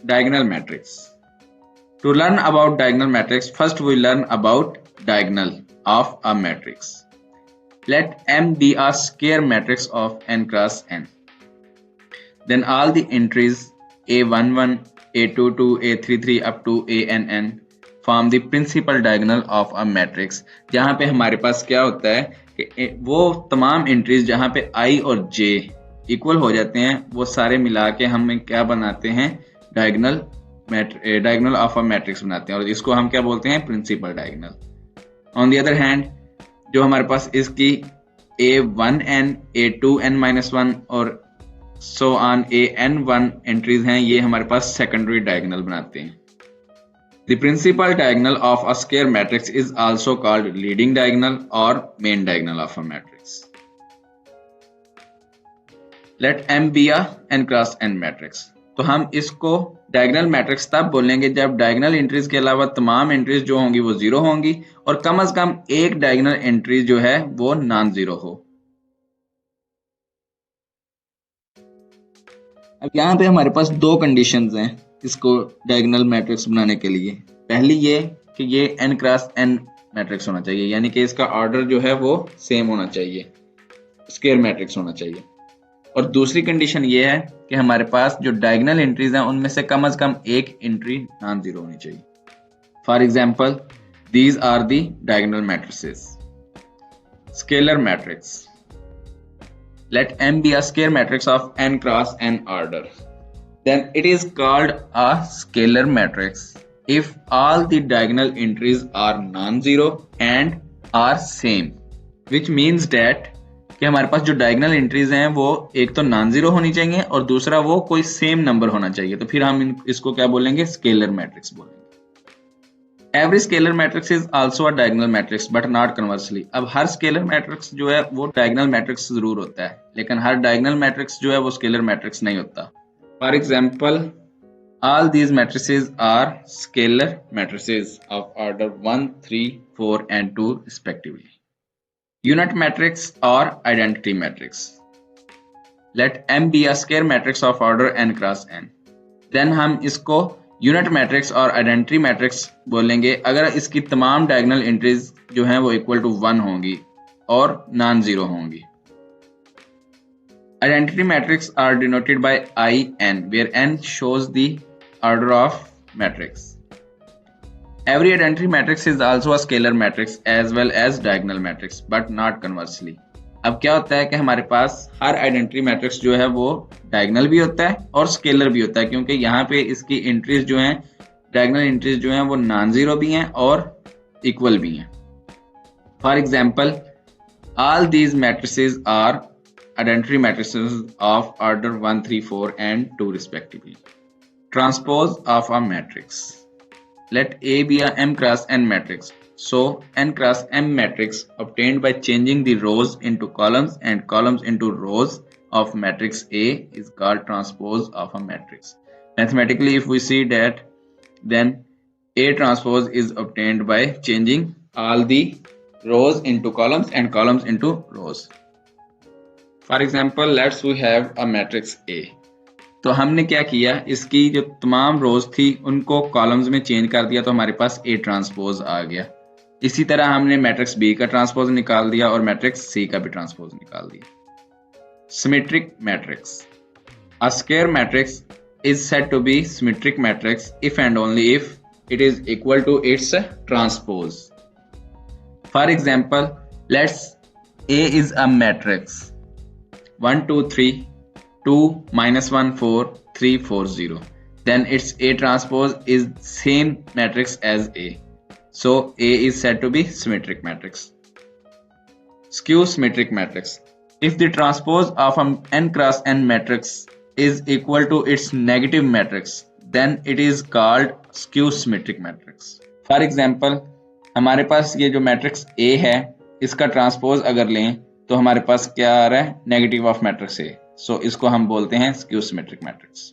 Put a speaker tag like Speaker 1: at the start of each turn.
Speaker 1: Diagonal matrix. To learn about diagonal matrix, first we learn about diagonal of a matrix. Let M be a square matrix of n cross n. Then all the entries A11, A22, A33 up to ANN form the principal diagonal of a matrix. जहाँ पे हमारे पास क्या होता है कि वो तमाम entries जहाँ पे I और J इक्वल हो जाते हैं वो सारे मिला के हम क्या बनाते हैं, डायगोनल ऑफ अ मैट्रिक्स बनाते हैं और इसको हम क्या बोलते हैं, principal diagonal. On the other hand जो हमारे पास इसकी A1n, A2n-1 और सो ऑन AN1 एंट्रीज हैं, ये हमारे पास सेकेंडरी डायगोनल बनाते हैं. The principal diagonal of a square matrix is also called leading diagonal or main diagonal of a matrix. Let M be a n cross n matrix. तो हम इसको diagonal matrix तब बोलेंगे जब डायगोनल एंट्रीज के अलावा तमाम एंट्रीज जो होंगी वो जीरो होंगी और कम से कम एक डायगोनल एंट्री जो है वो नॉन जीरो हो. अब यहाँ पे हमारे पास दो कंडीशंस हैं इसको डायगोनल मैट्रिक्स बनाने के लिए. पहली ये कि ये n क्रॉस n मैट्रिक्स होना चाहिए, यानी कि इसका ऑर्डर जो है वो सेम होना चाहिए, स्क्वायर मैट्रिक्स होना चाहिए. और दूसरी कंडीशन ये है कि हमारे पास जो डायगोनल एंट्रीज हैं उनमें से कम एक एंट्री नॉन जीरो होनी चाहिए. For example these are the diagonal matrices. Scalar matrix. Let M be a square matrix of n cross n order. Then it is called a scalar matrix if all the diagonal entries are non-zero and are same. Which means that कि हमारे पास जो diagonal entries हैं वो एक तो non zero होनी चाहिए और दूसरा वो कोई सेम नंबर होना चाहिए. तो फिर हम इसको क्या बोलेंगे, स्केलर मैट्रिक्स बोलेंगे. Every scalar matrix is also a diagonal matrix but not conversely. अब हर स्केलर मैट्रिक्स जो है वो डायगोनल मैट्रिक्स जरूर होता है, लेकिन हर डायगोनल मैट्रिक्स जो है वो स्केलर मैट्रिक्स नहीं होता. For example all these matrices are scalar matrices of order 1, 3, 4 and 2 respectively. Unit matrix or identity matrix. Let M be a square matrix of order n cross n. Then हम इसको unit matrix और identity matrix बोलेंगे अगर इसकी तमाम diagonal entries जो हैं वो इक्वल टू 1 होंगी और नॉन जीरो होंगी. Identity matrix are denoted by IN where n shows the order of matrix. Every identity matrix is also a scalar matrix as well as diagonal matrix but not conversely. अब क्या होता है कि हमारे पास हर identity matrix जो है वो diagonal भी होता है और स्केलर भी होता है, क्योंकि यहाँ पे इसकी एंट्रीज जो हैं, डायगोनल एंट्रीज जो हैं वो नॉन जीरो भी हैं और इक्वल भी हैं. For example all these matrices are identity matrices of order 1, 3, 4 and 2 respectively. Transpose of a matrix. Let A be a m cross n matrix. So n cross m matrix obtained by changing the rows into columns and columns into rows of matrix A is called transpose of a matrix. Mathematically, if we see that, then A transpose is obtained by changing all the rows into columns and columns into rows. For example, let's we have a matrix A. तो हमने क्या किया, इसकी जो तमाम रोज थी उनको columns में चेंज कर दिया तो हमारे पास A ट्रांसपोज आ गया. इसी तरह हमने मैट्रिक्स B का ट्रांसपोज निकाल दिया और मैट्रिक्स C का भी ट्रांसपोज निकाल दिया. Symmetric matrix. A square matrix is said to be symmetric matrix if and only if it is equal to its transpose. For example let's A is a matrix 1, 2, 3 2, -1, 4, 3, 4, 0. Then its A transpose is same matrix as A. So A is said to be symmetric matrix. Skew symmetric matrix. If the transpose of an n cross n matrix is equal to its negative matrix, then it is called skew symmetric matrix. For example, हमारे पास ये जो matrix A है इसका transpose अगर लें तो हमारे पास क्या आ रहा है, नेगेटिव ऑफ मैट्रिक्स A. सो इसको हम बोलते हैं स्क्यू सिमेट्रिक मैट्रिक्स.